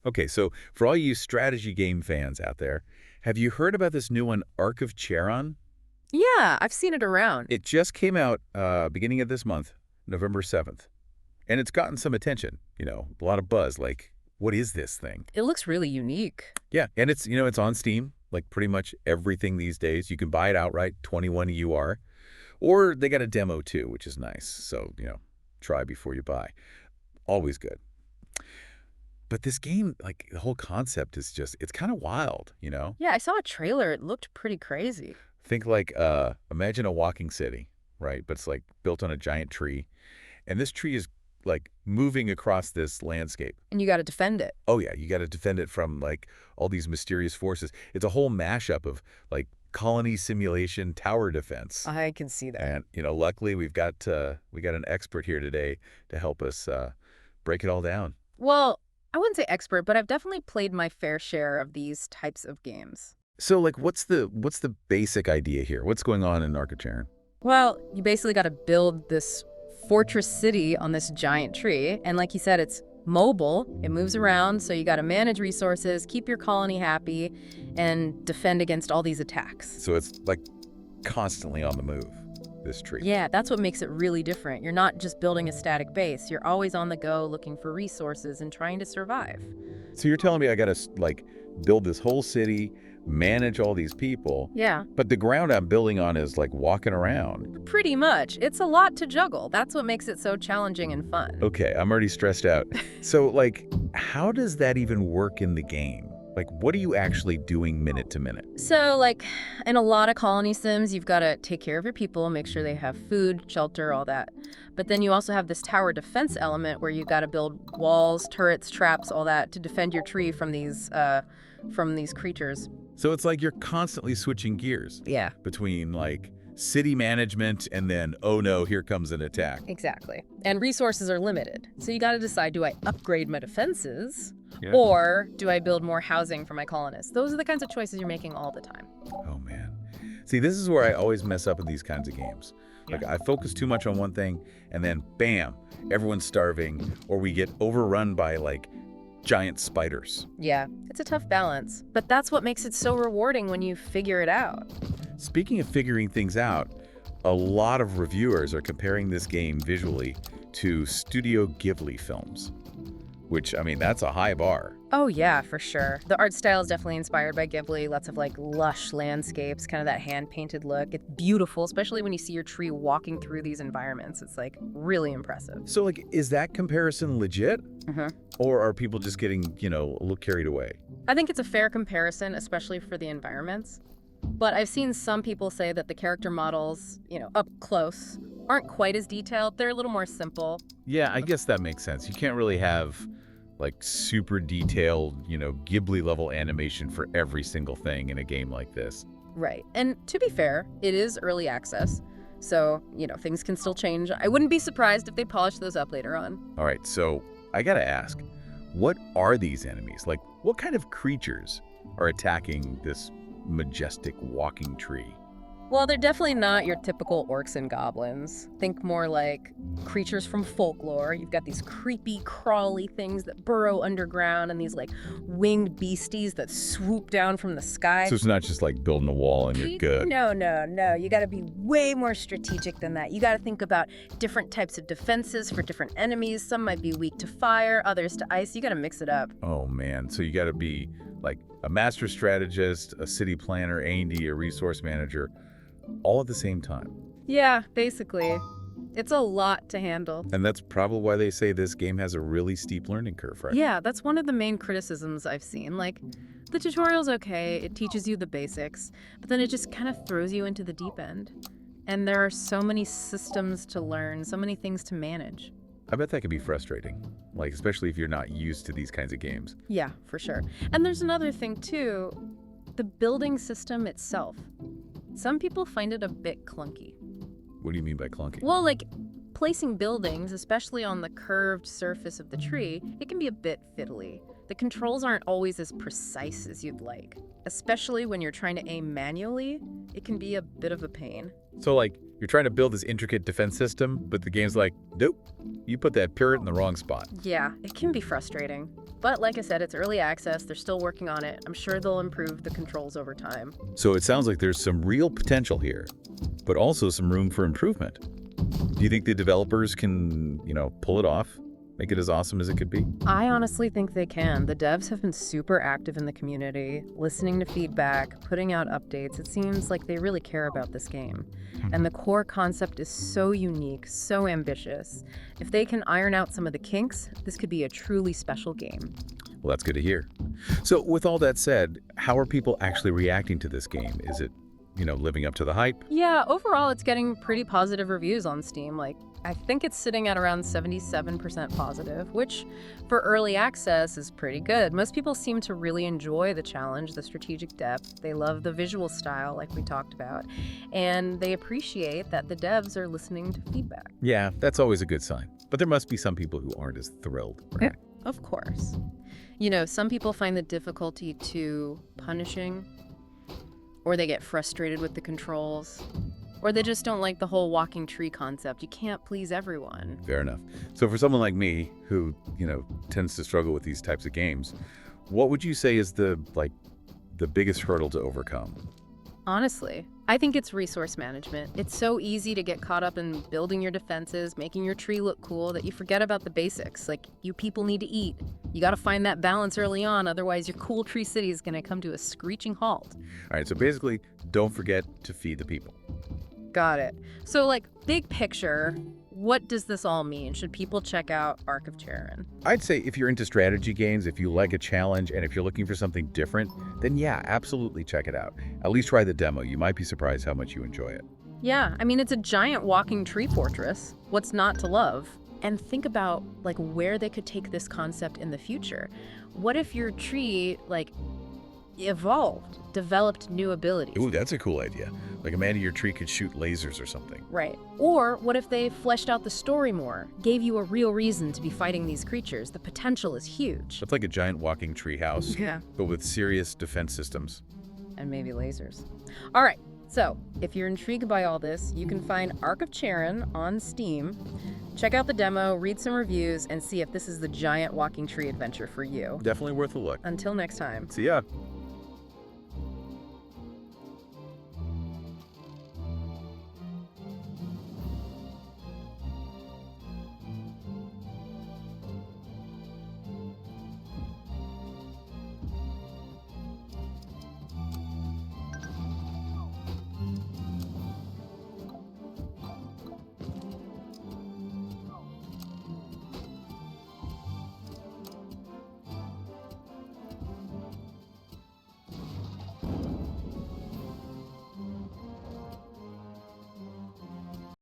Okay, so for all you strategy game fans out there, have you heard about this new one, Ark of Charon? Yeah, I've seen it around. It just came out beginning of this month, November 7th. And it's gotten some attention, a lot of buzz, like, what is this thing? It looks really unique. Yeah, and it's on Steam, like pretty much everything these days. You can buy it outright, 21 EUR, or they got a demo too, which is nice. So, try before you buy. Always good. But this game, like the whole concept is just, it's kind of wild. Yeah, I saw a trailer. It looked pretty crazy. Think like, imagine a walking city, right? But it's like built on a giant tree. And this tree is like moving across this landscape. And you got to defend it. Oh yeah, you got to defend it from like all these mysterious forces. It's a whole mashup of like colony simulation, tower defense. I can see that. And luckily we got an expert here today to help us break it all down. Well, I wouldn't say expert, but I've definitely played my fair share of these types of games. So like what's the basic idea here? What's going on in Ark of Charon? Well, you basically got to build this fortress city on this giant tree. And like you said, it's mobile. It moves around, so you got to manage resources, keep your colony happy, and defend against all these attacks. So it's like constantly on the move, this tree. Yeah, that's what makes it really different. You're not just building a static base. You're always on the go looking for resources and trying to survive. So you're telling me I got to like build this whole city, manage all these people. Yeah. But the ground I'm building on is like walking around. Pretty much. It's a lot to juggle. That's what makes it so challenging and fun. Okay, I'm already stressed out. So like, how does that even work in the game? Like, what are you actually doing minute to minute? So, like, in a lot of colony sims, you've got to take care of your people, make sure they have food, shelter, all that. But then you also have this tower defense element where you got to build walls, turrets, traps, all that to defend your tree from these creatures. So it's like you're constantly switching gears. Yeah. Between like city management and then, oh no, here comes an attack. Exactly. And resources are limited. So you got to decide, do I upgrade my defenses? Yeah. Or do I build more housing for my colonists? Those are the kinds of choices you're making all the time. Oh, man. See, this is where I always mess up in these kinds of games. Like, I focus too much on one thing, and then, bam, everyone's starving, or we get overrun by, like, giant spiders. Yeah, it's a tough balance. But that's what makes it so rewarding when you figure it out. Speaking of figuring things out, a lot of reviewers are comparing this game visually to Studio Ghibli films. Which, I mean, that's a high bar. Oh, yeah, for sure. The art style is definitely inspired by Ghibli. Lots of, like, lush landscapes, kind of that hand-painted look. It's beautiful, especially when you see your tree walking through these environments. It's, like, really impressive. So, like, is that comparison legit? Mm-hmm. Or are people just getting, a little carried away? I think it's a fair comparison, especially for the environments. But I've seen some people say that the character models, up close, aren't quite as detailed. They're a little more simple. Yeah, I guess that makes sense. You can't really have like super detailed, Ghibli level animation for every single thing in a game like this. Right. And to be fair, it is early access. So, things can still change. I wouldn't be surprised if they polish those up later on. All right, so I gotta ask, what are these enemies? Like, what kind of creatures are attacking this majestic walking tree? Well, they're definitely not your typical orcs and goblins. Think more like creatures from folklore. You've got these creepy, crawly things that burrow underground and these, like, winged beasties that swoop down from the sky. So it's not just like building a wall and you're good. No. You got to be way more strategic than that. You got to think about different types of defenses for different enemies. Some might be weak to fire, others to ice. You got to mix it up. Oh, man. So you got to be like a master strategist, a city planner, A&D, a resource manager, all at the same time. Yeah, basically. It's a lot to handle. And that's probably why they say this game has a really steep learning curve, right? Yeah, that's one of the main criticisms I've seen. Like, the tutorial's okay, it teaches you the basics, but then it just kind of throws you into the deep end. And there are so many systems to learn, so many things to manage. I bet that could be frustrating, like especially if you're not used to these kinds of games. Yeah, for sure. And there's another thing too, the building system itself. Some people find it a bit clunky. What do you mean by clunky? Well, like, placing buildings, especially on the curved surface of the tree, it can be a bit fiddly. The controls aren't always as precise as you'd like. Especially when you're trying to aim manually, it can be a bit of a pain. So, like, you're trying to build this intricate defense system, but the game's like, nope, you put that turret in the wrong spot. Yeah, it can be frustrating. But like I said, it's early access. They're still working on it. I'm sure they'll improve the controls over time. So it sounds like there's some real potential here, but also some room for improvement. Do you think the developers can, pull it off? Make it as awesome as it could be? I honestly think they can. The devs have been super active in the community, listening to feedback, putting out updates. It seems like they really care about this game. And the core concept is so unique, so ambitious. If they can iron out some of the kinks, this could be a truly special game. Well, that's good to hear. So with all that said, how are people actually reacting to this game? Is it, living up to the hype? Yeah, overall it's getting pretty positive reviews on Steam. I think it's sitting at around 77% positive, which for early access is pretty good. Most people seem to really enjoy the challenge, the strategic depth. They love the visual style, like we talked about, and they appreciate that the devs are listening to feedback. Yeah, that's always a good sign. But there must be some people who aren't as thrilled, right? Of course. Some people find the difficulty too punishing, or they get frustrated with the controls. Or they just don't like the whole walking tree concept. You can't please everyone. Fair enough. So for someone like me who, tends to struggle with these types of games, what would you say is the biggest hurdle to overcome? Honestly, I think it's resource management. It's so easy to get caught up in building your defenses, making your tree look cool, that you forget about the basics. Like, you people need to eat. You got to find that balance early on, otherwise your cool tree city is going to come to a screeching halt. All right, so basically, don't forget to feed the people. Got it. So, big picture, what does this all mean? Should people check out Ark of Charon? I'd say if you're into strategy games, if you like a challenge, and if you're looking for something different, then yeah, absolutely check it out. At least try the demo. You might be surprised how much you enjoy it. Yeah, it's a giant walking tree fortress. What's not to love? And think about, where they could take this concept in the future. What if your tree, evolved, developed new abilities? Ooh, that's a cool idea. Like a man in your tree could shoot lasers or something. Right. Or what if they fleshed out the story more, gave you a real reason to be fighting these creatures? The potential is huge. It's like a giant walking tree house, Yeah. but with serious defense systems. And maybe lasers. All right. So, if you're intrigued by all this, you can find Ark of Charon on Steam. Check out the demo, read some reviews, and see if this is the giant walking tree adventure for you. Definitely worth a look. Until next time. See ya.